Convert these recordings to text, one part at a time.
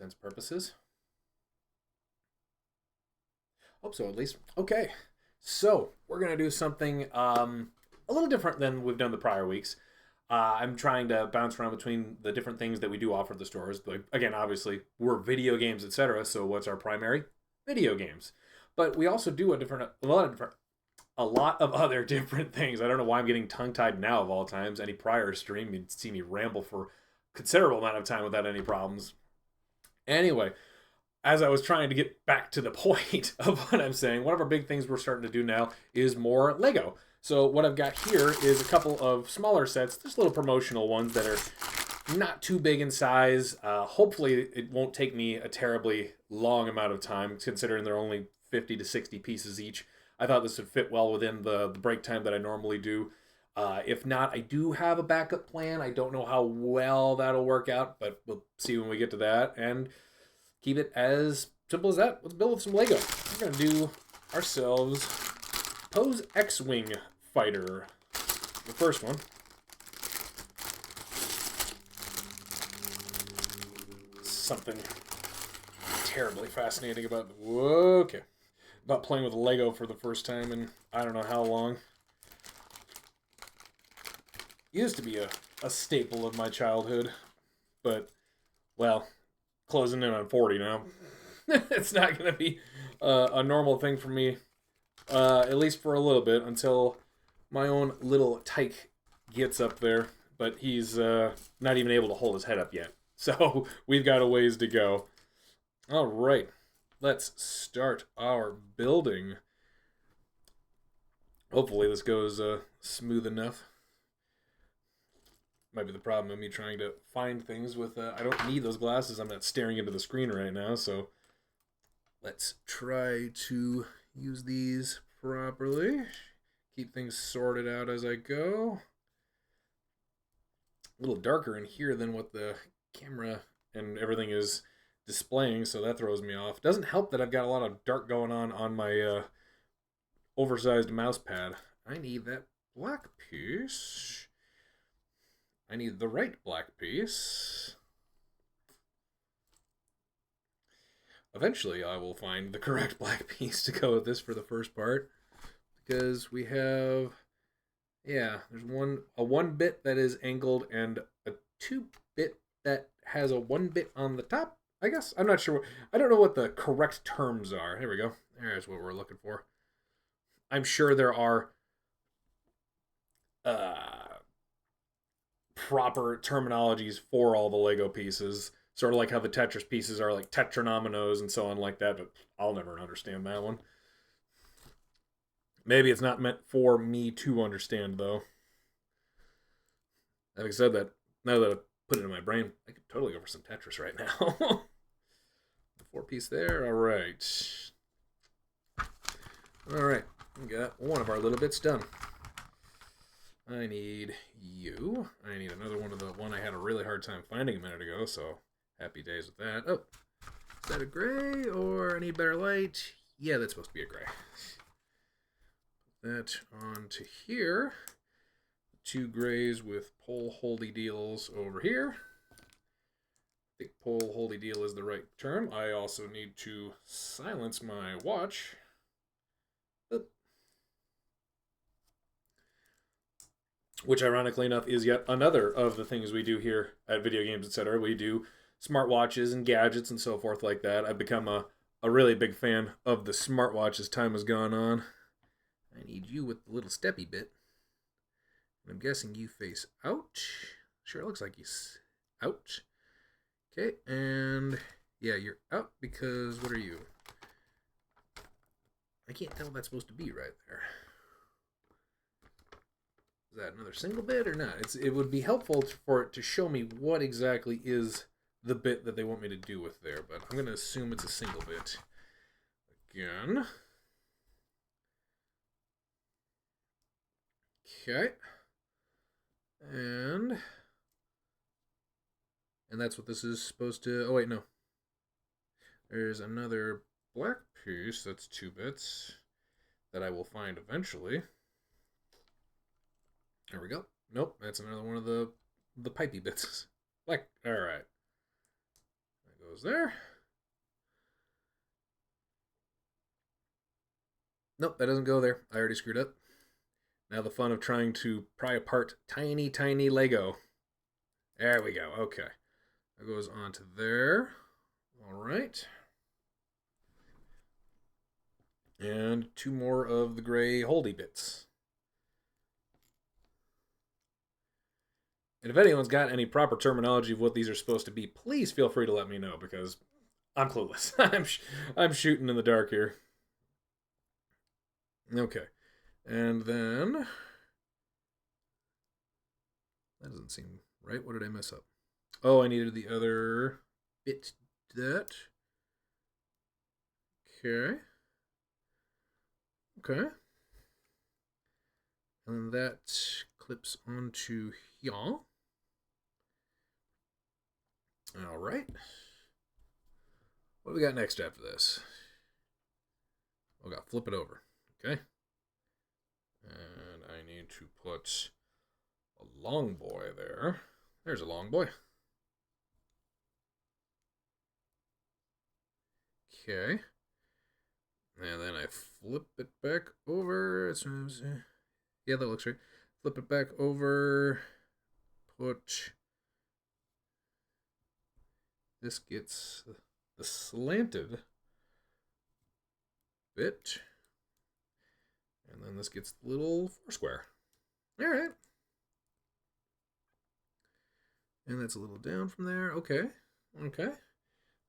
intents purposes. Hope so, at least. Okay, so we're gonna do something a little different than we've done the prior weeks. I'm trying to bounce around between the different things that we do offer at the stores. But again, obviously, we're video games, etc. So what's our primary? Video games. But we also do a lot of other different things. I don't know why I'm getting tongue tied now of all times. Any prior stream, you'd see me ramble for a considerable amount of time without any problems. Anyway, as I was trying to get back to the point of what I'm saying, one of our big things we're starting to do now is more Lego. So what I've got here is a couple of smaller sets, just little promotional ones that are not too big in size. Hopefully it won't take me a terribly long amount of time, considering they're only 50 to 60 pieces each. I thought this would fit well within the break time that I normally do. If not, I do have a backup plan. I don't know how well that'll work out, but we'll see when we get to that. And keep it as simple as that. Let's build with some Lego. We're going to do ourselves Pose X-Wing Fighter. The first one. Something terribly fascinating about... Okay. About playing with Lego for the first time in I don't know how long. Used to be a staple of my childhood. But, well, closing in on 40 now. It's not going to be a normal thing for me, at least for a little bit, until my own little tyke gets up there. But he's not even able to hold his head up yet. So we've got a ways to go. All right, let's start our building. Hopefully this goes smooth enough. Might be the problem of me trying to find things with... I don't need those glasses. I'm not staring into the screen right now, so let's try to use these properly. Keep things sorted out as I go. A little darker in here than what the camera and everything is displaying, so that throws me off. Doesn't help that I've got a lot of dark going on my oversized mouse pad. I need that black piece. I need the right black piece. Eventually I will find the correct black piece to go with this for the first part, because we have, yeah, there's a 1-bit that is angled and a 2-bit that has a 1-bit on the top, I guess. I'm not sure. I don't know what the correct terms are. Here we go. There's what we're looking for. I'm sure there are proper terminologies for all the Lego pieces, sort of like how the Tetris pieces are like tetranominos and so on like that, but I'll never understand that one. Maybe it's not meant for me to understand, though. Having said that, now that I've put it in my brain, I could totally go for some Tetris right now. The 4-piece there, all right. All right, we got one of our little bits done. I need you. I need another one of the one I had a really hard time finding a minute ago, so happy days with that. Oh, is that a gray or I need better light? Yeah, that's supposed to be a gray. Put that onto here. 2 grays with pole holdy deals over here. I think pole holdy deal is the right term. I also need to silence my watch. Which, ironically enough, is yet another of the things we do here at Video Games, etc. We do smartwatches and gadgets and so forth like that. I've become a really big fan of the smartwatch as time has gone on. I need you with the little steppy bit. I'm guessing you face out. Sure, it looks like he's out. Okay, and yeah, you're out because what are you? I can't tell what that's supposed to be right there. Is that another single bit or not? It would be helpful for it to show me what exactly is the bit that they want me to do with there, but I'm going to assume it's a single bit. Again. Okay. And that's what this is supposed to... Oh, wait, no. There's another black piece that's 2 bits that I will find eventually. There we go. Nope, that's another one of the pipey bits. Like, all right. I go goes there. Nope, that doesn't go there. I already screwed up. Now the fun of trying to pry apart tiny, tiny Lego. There we go. Okay. That goes onto there. All right. And 2 more of the gray holdy bits. And if anyone's got any proper terminology of what these are supposed to be, please feel free to let me know, because I'm clueless. I'm shooting in the dark here. Okay. And then... that doesn't seem right. What did I mess up? Oh, I needed the other bit to that. Okay. Okay. And that clips onto here. All right. What do we got next after this? Oh, got flip it over. Okay. And I need to put a long boy there. There's a long boy. Okay. And then I flip it back over. Yeah, that looks right. Flip it back over. Put... this gets the slanted bit. And then this gets the little 4 square. All right. And that's a little down from there. Okay. Okay.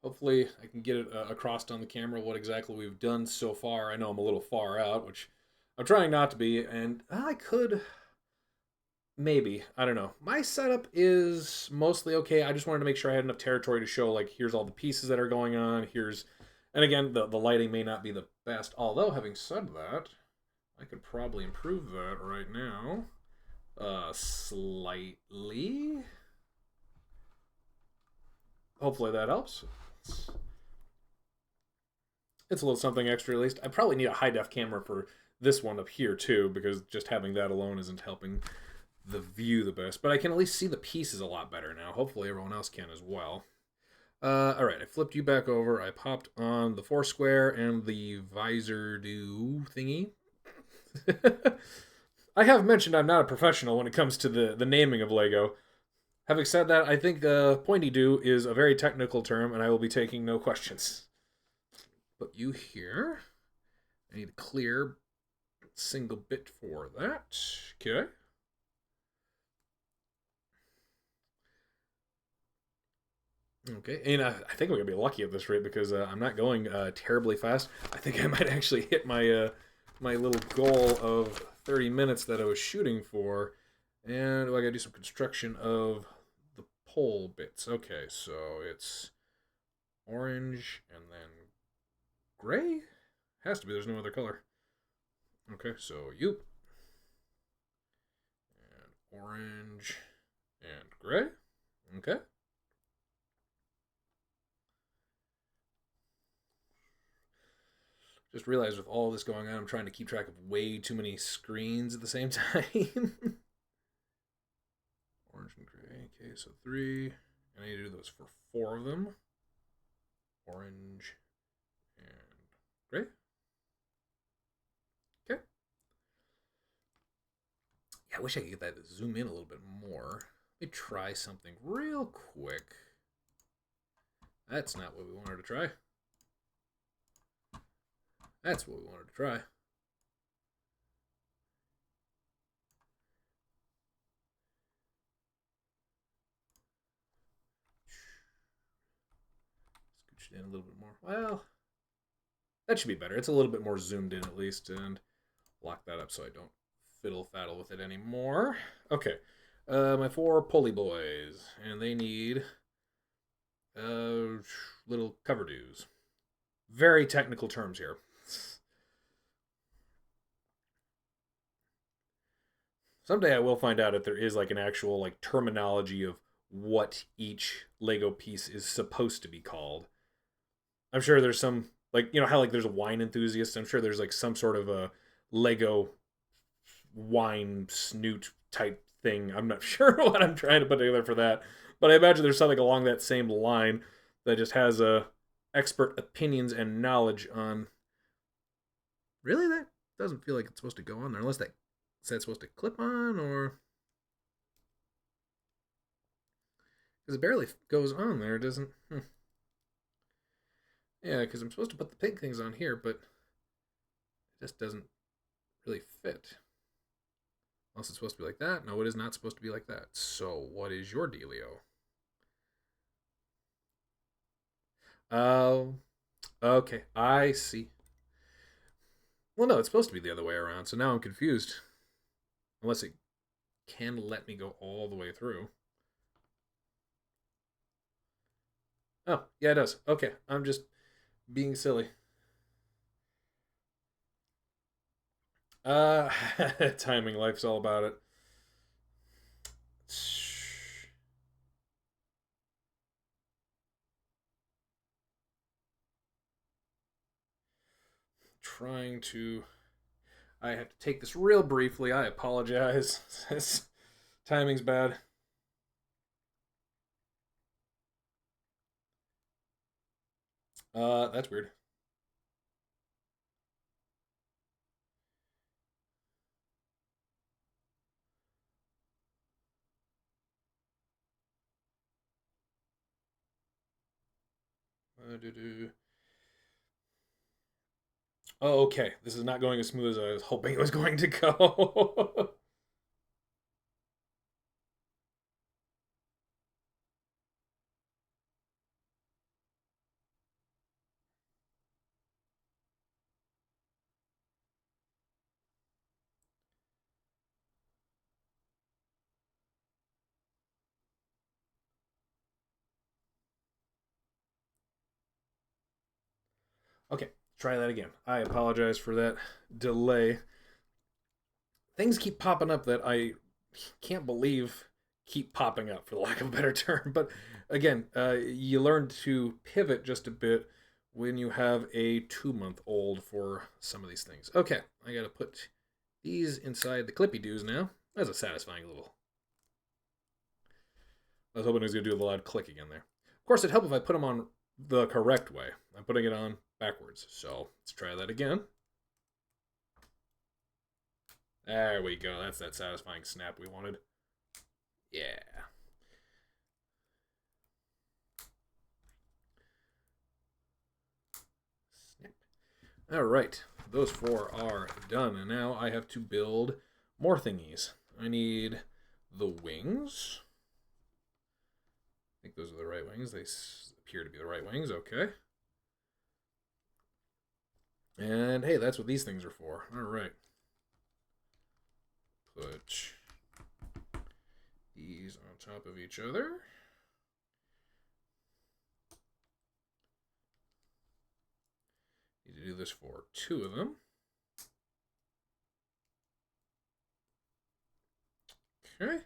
Hopefully I can get it across on the camera what exactly we've done so far. I know I'm a little far out, which I'm trying not to be, and I could... maybe. I don't know. My setup is mostly okay. I just wanted to make sure I had enough territory to show, like, here's all the pieces that are going on. Here's... and again, the lighting may not be the best. Although, having said that, I could probably improve that right now. Slightly. Hopefully that helps. It's a little something extra, at least. I probably need a high-def camera for this one up here, too, because just having that alone isn't helping the view the best. But I can at least see the pieces a lot better now. Hopefully everyone else can as well. All right, I flipped you back over. I popped on the 4 square and the visor do thingy. I have mentioned I'm not a professional when it comes to the naming of Lego. Having said that, I think pointy do is a very technical term, and I will be taking no questions. Put you here. I need a clear single bit for that. Okay. Okay, and I think we're going to be lucky at this rate because I'm not going terribly fast. I think I might actually hit my my little goal of 30 minutes that I was shooting for. And I got to do some construction of the pole bits. Okay, so it's orange and then gray? Has to be, there's no other color. Okay, so you. And orange and gray. Okay. Just realized with all this going on, I'm trying to keep track of way too many screens at the same time. Orange and gray. Okay, so 3. And I need to do those for 4 of them. Orange and gray. Okay. Yeah, I wish I could get that to zoom in a little bit more. Let me try something real quick. That's not what we wanted to try. That's what we wanted to try. Scooch it in a little bit more. Well, that should be better. It's a little bit more zoomed in at least, and lock that up so I don't fiddle-faddle with it anymore. Okay, my 4 pulley boys, and they need little cover do's. Very technical terms here. Someday I will find out if there is like an actual like terminology of what each Lego piece is supposed to be called. I'm sure there's some, like, you know how like there's a wine enthusiast. I'm sure there's like some sort of a Lego wine snoot type thing. I'm not sure what I'm trying to put together for that, but I imagine there's something along that same line. that just has expert opinions and knowledge on. Really, that doesn't feel like it's supposed to go on there, unless that's supposed to clip on, or because it barely goes on there. It doesn't. Yeah, because I'm supposed to put the pink things on here, but it just doesn't really fit. Unless it's supposed to be like that. No, it is not supposed to be like that. So, what is your dealio? Oh, okay. I see. Well, no, it's supposed to be the other way around. So now I'm confused. Unless it can let me go all the way through. Oh, yeah, it does. Okay, I'm just being silly. Uh, timing, life's all about it. Trying to. I have to take this real briefly. I apologize. Timing's bad. That's weird. Oh, okay. This is not going as smooth as I was hoping it was going to go. Okay, try that again. I apologize for that delay. Things keep popping up that I can't believe keep popping up, for the lack of a better term. But again, you learn to pivot just a bit when you have a 2-month old for some of these things. Okay, I got to put these inside the clippy doos now. That's a satisfying little. I was hoping it was going to do a loud click again there. Of course, it'd help if I put them on the correct way. I'm putting it on backwards. So let's try that again. There we go. That's that satisfying snap we wanted. Yeah. Snap. All right. Those 4 are done. And now I have to build more thingies. I need the wings. I think those are the right wings. They appear to be the right wings. Okay. And hey, that's what these things are for. All right. Put these on top of each other. Need to do this for 2 of them. Okay.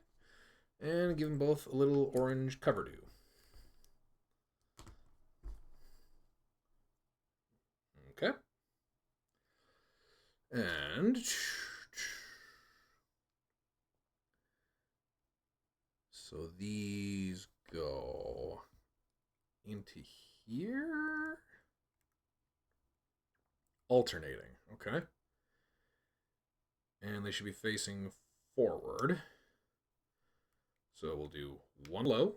And give them both a little orange cover do. Okay. And so these go into here. Alternating. Okay. And they should be facing forward. So we'll do 1 low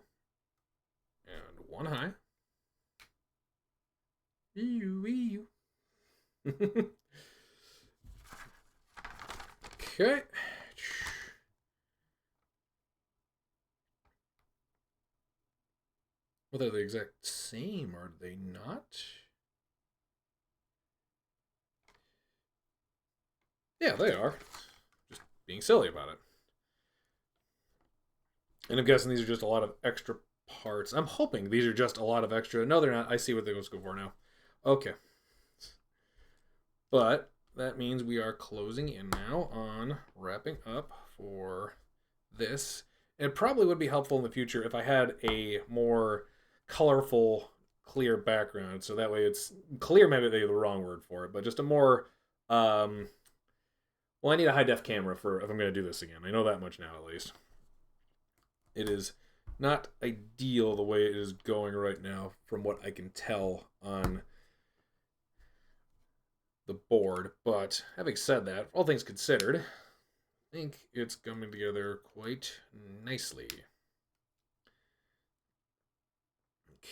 and 1 high. Okay. Well, they're the exact same, are they not? Yeah, they are. Just being silly about it. And I'm guessing these are just a lot of extra parts. I'm hoping these are just a lot of extra. No, they're not. I see what they're going to go for now. Okay. But that means we are closing in now on wrapping up for this. It probably would be helpful in the future if I had a more colorful, clear background. So that way it's clear, maybe the wrong word for it, but just a more. Well, I need a high def camera for if I'm going to do this again. I know that much now, at least. It is Not ideal the way it is going right now, from what I can tell on the board. But having said that, all things considered, I think it's coming together quite nicely.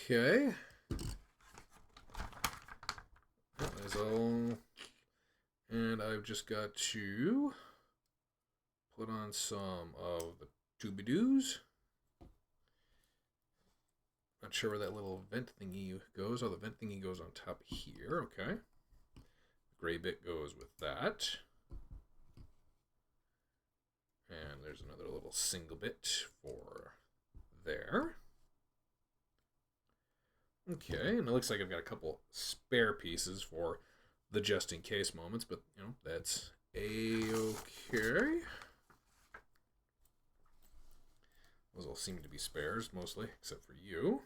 Okay. That is all. And I've just got to put on some of the Tooby-Doos. Not sure where that little vent thingy goes. Oh, the vent thingy goes on top here. Okay. The gray bit goes with that. And there's another little single bit for there. Okay, and it looks like I've got a couple spare pieces for the just-in-case moments, but, you know, that's A-okay. Those all seem to be spares, mostly, except for you.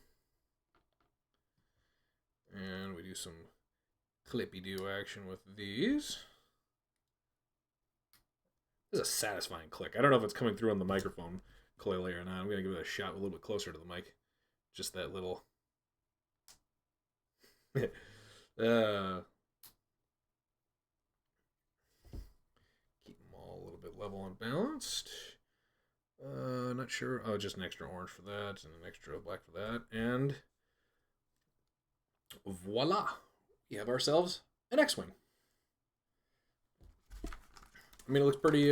And we do some clippy-do action with these. This is a satisfying click. I don't know if it's coming through on the microphone clearly or not. I'm going to give it a shot a little bit closer to the mic. Just that little... keep them all a little bit level and balanced. Not sure. Oh, just an extra orange for that, and an extra black for that, and voila! We have ourselves an X-Wing. I mean, it looks pretty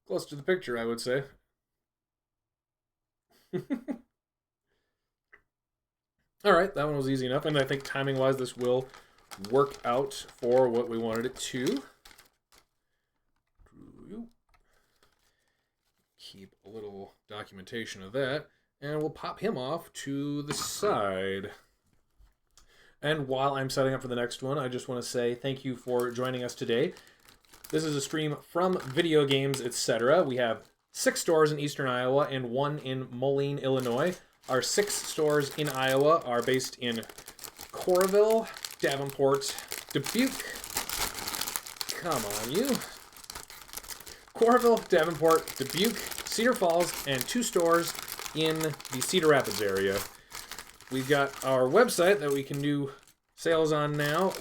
close to the picture, I would say. Alright, that one was easy enough, and I think timing-wise this will work out for what we wanted it to. Keep a little documentation of that, and we'll pop him off to the side. And while I'm setting up for the next one, I just want to say thank you for joining us today. This is a stream from Video Games, Etc. We have 6 stores in Eastern Iowa and 1 in Moline, Illinois. Our 6 stores in Iowa are based in Coralville, Davenport, Dubuque. Come on, you. Coralville, Davenport, Dubuque, Cedar Falls, and 2 stores in the Cedar Rapids area. We've got our website that we can do sales on now,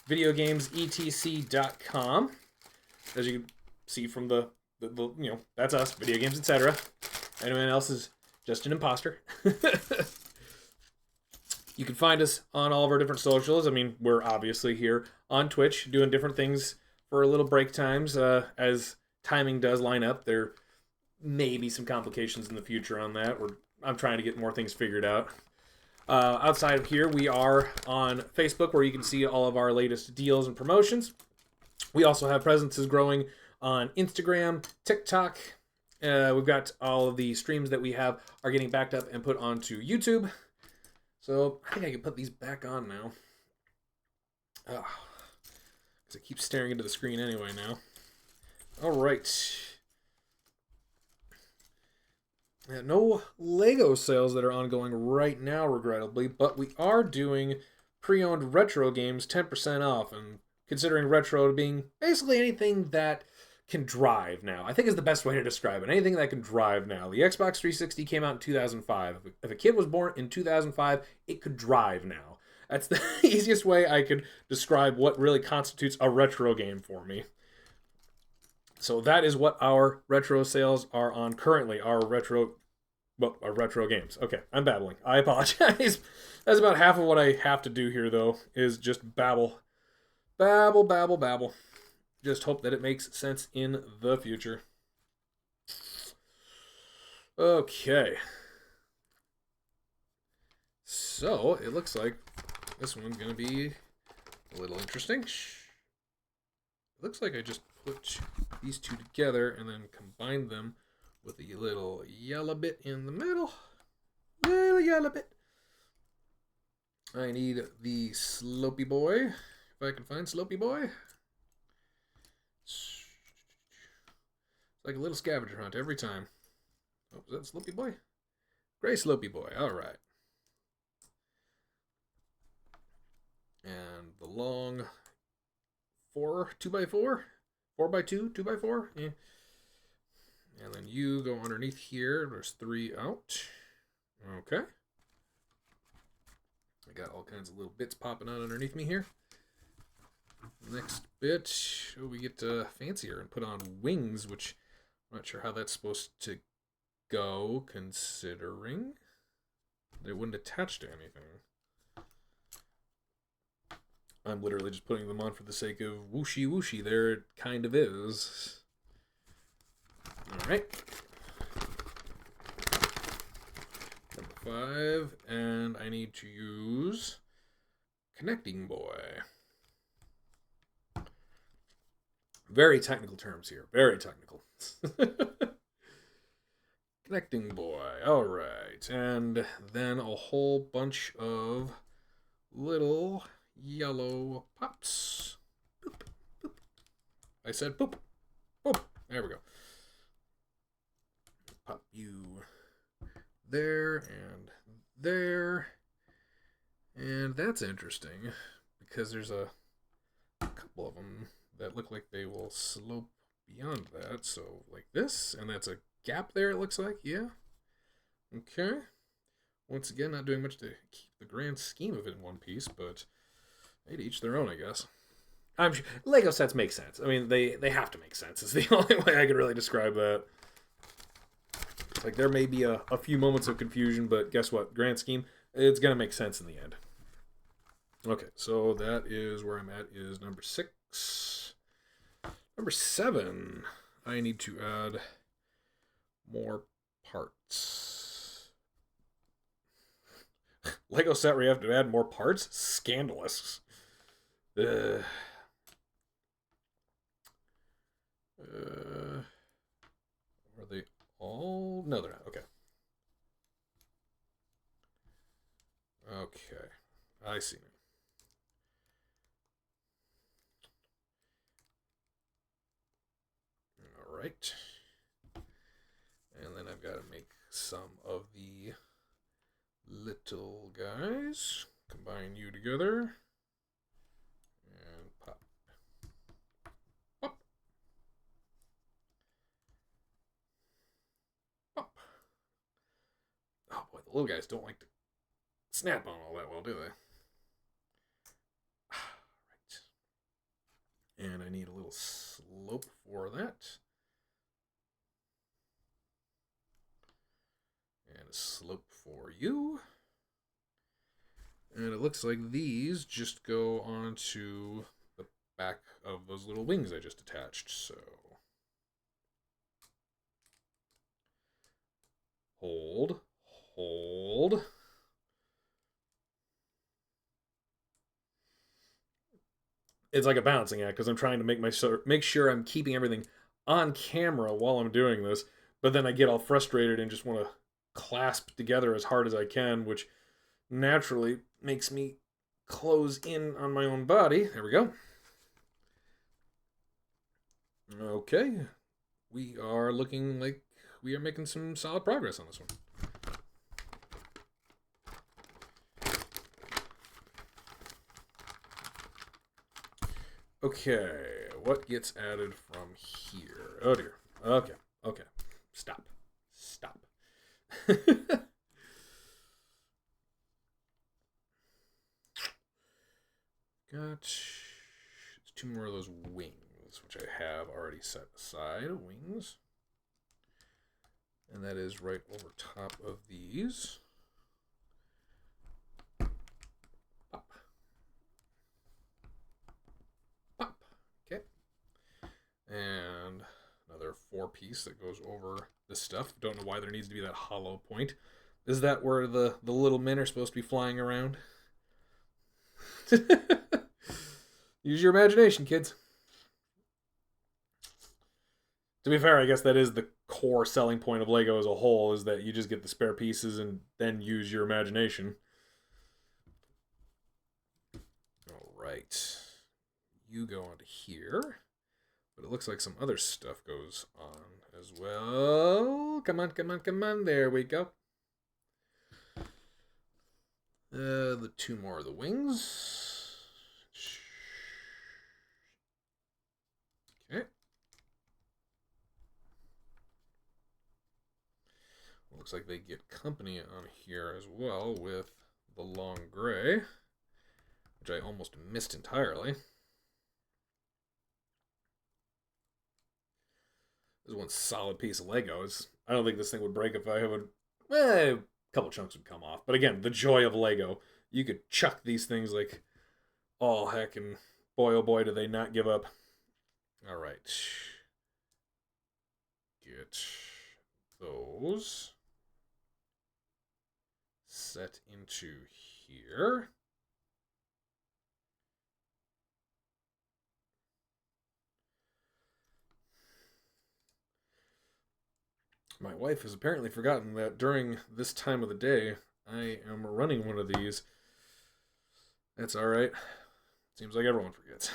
videogamesetc.com. As you can see from the you know, that's us, Video Games, Etc. Anyone else is just an imposter. You can find us on all of our different socials. I mean, we're obviously here on Twitch doing different things for little break times as timing does line up. There may be some complications in the future on that. I'm trying to get more things figured out. Outside of here, we are on Facebook, where you can see all of our latest deals and promotions. We also have presences growing on Instagram, TikTok. We've got all of the streams that we have are getting backed up and put onto YouTube. So I think I can put these back on now. Because I keep staring into the screen anyway now. All right. No Lego sales that are ongoing right now, regrettably, but we are doing pre-owned retro games 10% off, and considering retro being basically anything that can drive now, I think is the best way to describe it. Anything that can drive now. The Xbox 360 came out in 2005. If a kid was born in 2005, it could drive now. That's the easiest way I could describe what really constitutes a retro game for me. So that is what our retro sales are on currently. Our retro games. Okay, I'm babbling. I apologize. That's about half of what I have to do here, though, is just babble. Babble, babble, babble. Just hope that it makes sense in the future. Okay. So, it looks like this one's going to be a little interesting. It looks like I just put these two together and then combined them with a little yellow bit in the middle. Little yellow bit. I need the Slopey Boy. If I can find Slopey Boy. It's like a little scavenger hunt every time. Oh, is that Slopey Boy? Gray Slopey Boy. All right. And the long 2x4, 4x2, 2x4. Yeah. And then you go underneath here. There's 3 out. Okay. I got all kinds of little bits popping out underneath me here. Next bit, we get fancier and put on wings, which I'm not sure how that's supposed to go, considering they wouldn't attach to anything. I'm literally just putting them on for the sake of whooshy whooshy. There it kind of is. Alright. Number 5, and I need to use Connecting Boy. Very technical terms here. Very technical. Connecting Boy. Alright. And then a whole bunch of little yellow pops. Boop, boop. I said boop. Boop. There we go. Pop you there and there. And that's interesting because there's a couple of them that look like they will slope beyond that. So like this, and that's a gap there, it looks like. Yeah. Okay. Once again, not doing much to keep the grand scheme of it in one piece, but they'd each their own, I guess. I'm sure Lego sets make sense. I mean, they have to make sense. It's the only way I could really describe that. Like, there may be a few moments of confusion, but guess what? Grand scheme, it's going to make sense in the end. Okay, so that is where I'm at, is number 6. Number 7, I need to add more parts. Lego set where you have to add more parts? Scandalous. Are they all? No, they're not. Okay. Okay. I see now. All right. And then I've got to make some of the little guys. Combine you together. And pop. Pop. Pop. Oh boy, the little guys don't like to snap on all that well, do they? Right. And I need a little slope for that. And a slope for you. And it looks like these just go onto the back of those little wings I just attached. So hold, hold. It's like a balancing act because I'm trying to make sure I'm keeping everything on camera while I'm doing this, but then I get all frustrated and just want to clasp together as hard as I can, which naturally makes me close in on my own body. There we go. Okay. We are looking like we are making some solid progress on this one. Okay, what gets added from here? Oh dear. Okay, okay. Stop. Stop. Got 2 more of those wings, which I have already set aside. Wings. And that is right over top of these. Pop. Pop. Okay. And another 4-piece that goes over this stuff. Don't know why there needs to be that hollow point. Is that where the little men are supposed to be flying around? Use your imagination, kids. To be fair, I guess that is the core selling point of Lego as a whole, is that you just get the spare pieces and then use your imagination. Alright. You go onto here. But it looks like some other stuff goes on as well. Come on, come on, come on. There we go. The 2 more of the wings. Okay. Looks like they get company on here as well with the long gray, which I almost missed entirely. This is one solid piece of Legos. I don't think this thing would break if I would. A couple chunks would come off. But again, the joy of Lego. You could chuck these things like all heck, and boy, oh boy, do they not give up. All right. Get those set into here. My wife has apparently forgotten that during this time of the day, I am running one of these. That's all right. Seems like everyone forgets.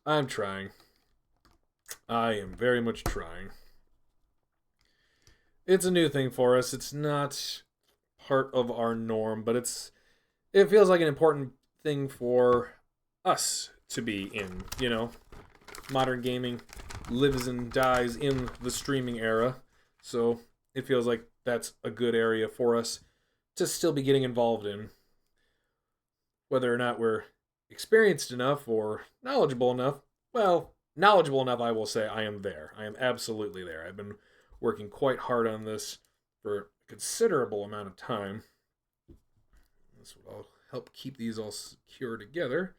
I'm trying. I am very much trying. It's a new thing for us. It's not part of our norm, but it feels like an important thing for us to be in, you know. Modern gaming lives and dies in the streaming era, so it feels like that's a good area for us to still be getting involved in. Whether or not we're experienced enough or knowledgeable enough, well, knowledgeable enough, I will say I am there. I am absolutely there. I've been working quite hard on this for a considerable amount of time. This will help keep these all secure together.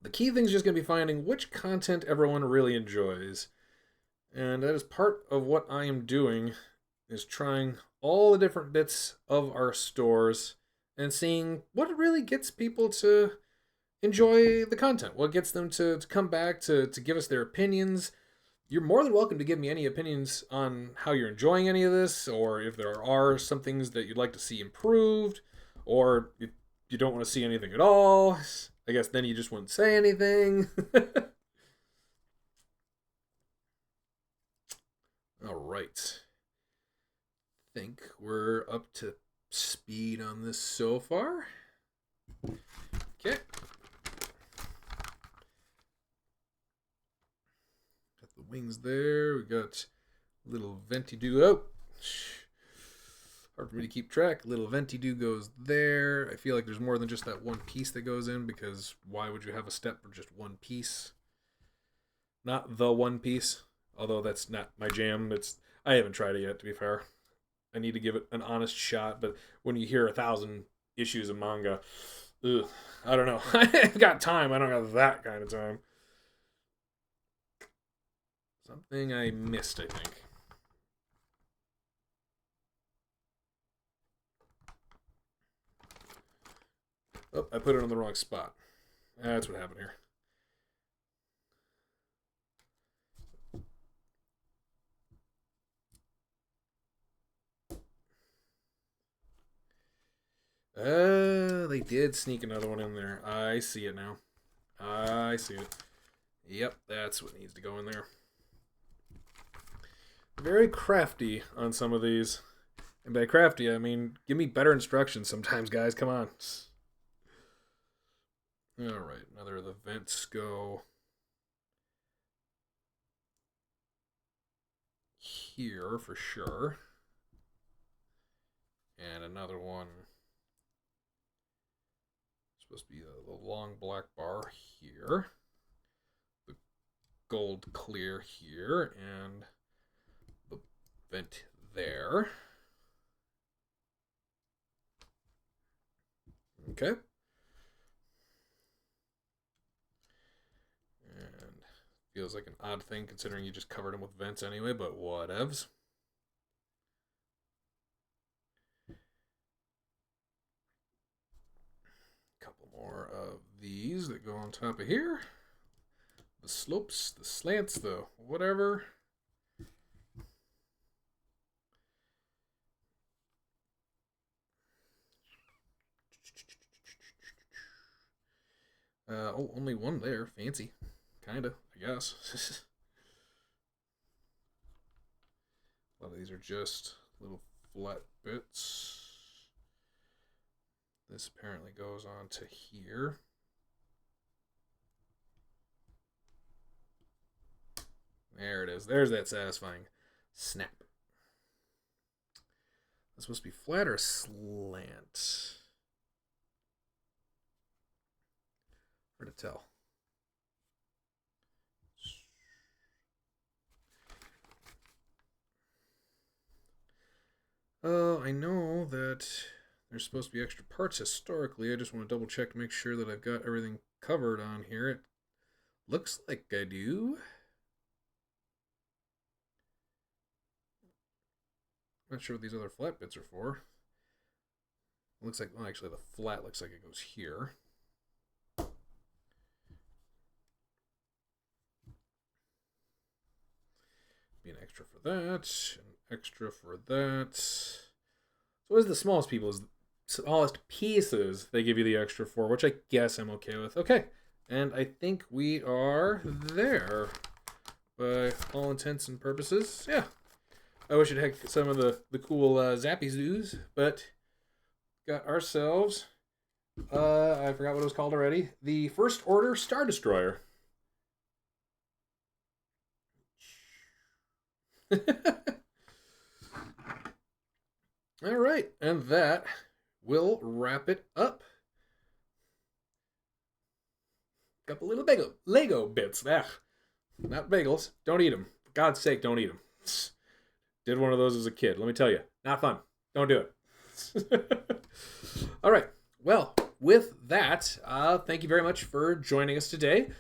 The key thing is just going to be finding which content everyone really enjoys. And that is part of what I am doing, is trying all the different bits of our stores and seeing what really gets people to enjoy the content, what gets them to come back, to give us their opinions. You're more than welcome to give me any opinions on how you're enjoying any of this, or if there are some things that you'd like to see improved, or if you don't want to see anything at all. I guess then you just wouldn't say anything. All right. I think we're up to speed on this so far. Okay. Got the wings there. We got little venti-doo. Oh! Hard for me to keep track. Little venti-doo goes there. I feel like there's more than just that one piece that goes in, because why would you have a step for just one piece? Not the one piece, although that's not my jam. I haven't tried it yet, to be fair. I need to give it an honest shot, but when you hear 1,000 issues of manga, ugh, I don't know. I've got time. I don't have that kind of time. Something I missed, I think. Oh, I put it on the wrong spot. That's what happened here. They did sneak another one in there. I see it now. I see it. Yep, that's what needs to go in there. Very crafty on some of these. And by crafty, I mean, give me better instructions sometimes, guys. Come on. Alright, another of the vents go here for sure. And another one, supposed to be the long black bar here. The gold clear here, and the vent there. Okay. And feels like an odd thing considering you just covered them with vents anyway, but whatevs. Couple more of these that go on top of here. The slopes, the slants, the whatever. Oh, only one there. Fancy. Kinda, I guess. A lot of these are just little flat bits. This apparently goes on to here. There it is. There's that satisfying snap. It's supposed to be flat or slant? Hard to tell. I know that there's supposed to be extra parts historically. I just want to double check to make sure that I've got everything covered on here. It looks like I do. Not sure what these other flat bits are for. It looks like, well, actually the flat looks like it goes here. Be an extra for that, an extra for that. So what is the smallest people? Is the smallest pieces they give you the extra for, which I guess I'm okay with. Okay, and I think we are there by all intents and purposes. Yeah, I wish it had some of the cool Zappy Zoos, but got ourselves, I forgot what it was called already, the First Order Star Destroyer. All right, and that will wrap it up. Couple little Lego bits. Not bagels. Don't eat them. For God's sake, don't eat them. Did one of those as a kid. Let me tell you, not fun. Don't do it. All right. Well, with that, thank you very much for joining us today.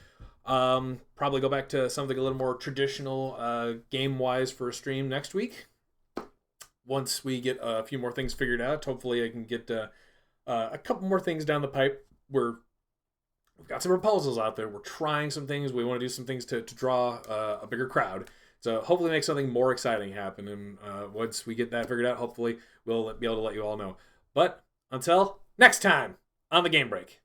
Probably go back to something a little more traditional game-wise for a stream next week. Once we get a few more things figured out, hopefully I can get a couple more things down the pipe. We've got some proposals out there. We're trying some things. We want to do some things to draw a bigger crowd. So hopefully make something more exciting happen. And once we get that figured out, hopefully we'll be able to let you all know. But until next time on The Game Break.